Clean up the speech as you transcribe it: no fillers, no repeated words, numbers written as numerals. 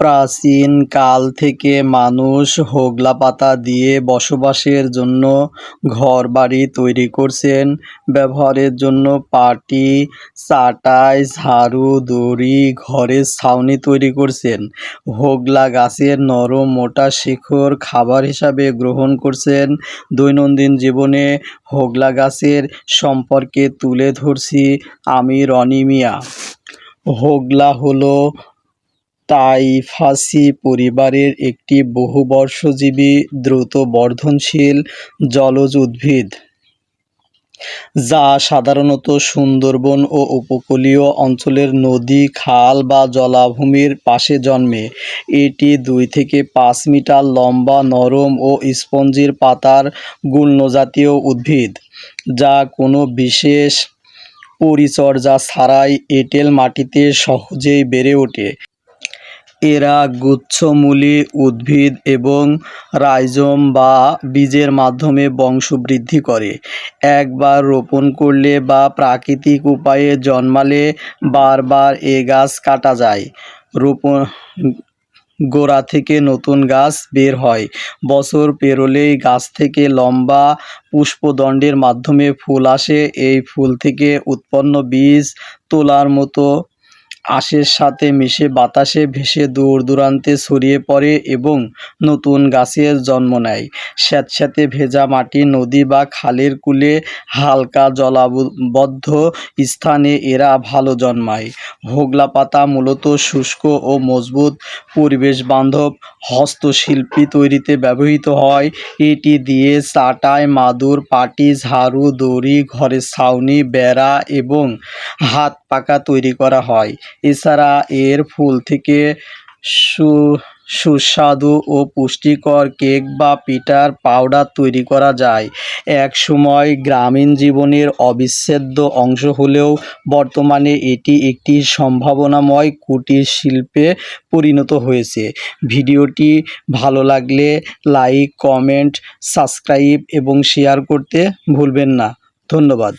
প্রাচীন কাল থেকে মানুষ হোগলা পাতা দিয়ে বসবাসের জন্য ঘরবাড়ি তৈরি করছেন। ব্যবহারের জন্য পাটি, চাটাই, ঝাড়ু, দড়ি, ঘরের ছাউনি তৈরি করছেন। হোগলা গাছের নরম মোটা শিকড় খাবার হিসাবে গ্রহণ করছেন। দৈনন্দিন জীবনে হোগলা গাছের সম্পর্কে তুলে ধরছি আমি রনি মিয়া। হোগলা হলো টাইফাসি পরিবারের একটি বহুবর্ষজীবী দ্রুত বর্ধনশীল জলজ উদ্ভিদ, যা সাধারণত সুন্দরবন ও উপকূলীয় অঞ্চলের নদী, খাল বা জলাভূমির পাশে জন্মে। এটি 2 থেকে 5 মিটার লম্বা, নরম ও স্পঞ্জি পাতার গুল্মজাতীয় উদ্ভিদ, যা কোনো বিশেষ পরিচর্যা ছাড়াই এঁটেল মাটিতে সহজেই বেড়ে ওঠে। এরা গুচ্ছমূলী উদ্ভিদ এবং রাইজোম বা বীজের মাধ্যমে বংশবৃদ্ধি করে। একবার রোপণ করলে বা প্রাকৃতিক উপায়ে জন্মালে বারবার এ গাছ কাটা যায়। গোড়া থেকে নতুন গাছ বের হয়। বছর পেরোলেই গাছ থেকে লম্বা পুষ্পদণ্ডের মাধ্যমে ফুল আসে। এই ফুল থেকে উৎপন্ন বীজ তুলার মতো আঁশের সাথে মিশে বাতাসে ভেসে দূর দূরান্তে ছড়িয়ে পড়ে এবং নতুন গাছের জন্ম নেয়। স্যাঁতস্যাঁতে ভেজা মাটি, নদী বা খালের কূলে হালকা জলাবদ্ধ স্থানে এরা ভালো জন্মায়। হোগলা পাতা মূলত শুষ্ক ও মজবুত পরিবেশ বান্ধব হস্তশিল্পী তৈরিতে ব্যবহৃত হয়। এটি দিয়ে চাটাই, মাদুর, পাটি, ঝাড়ু, দড়ি, ঘরের ছাউনি, বেড়া এবং হাত পাখা তৈরি করা হয়। এছাড়া এর ফুল থেকে সুস্বাদু ও পুষ্টিকর কেক বা পিঠার পাউডার তৈরি করা যায়। এক সময় গ্রামীণ জীবনের অবিচ্ছেদ্য অংশ হলেও বর্তমানে এটি একটি সম্ভাবনাময় কুটির শিল্পে পরিণত হয়েছে। ভিডিওটি ভালো লাগলে লাইক, কমেন্ট, সাবস্ক্রাইব এবং শেয়ার করতে ভুলবেন না। ধন্যবাদ।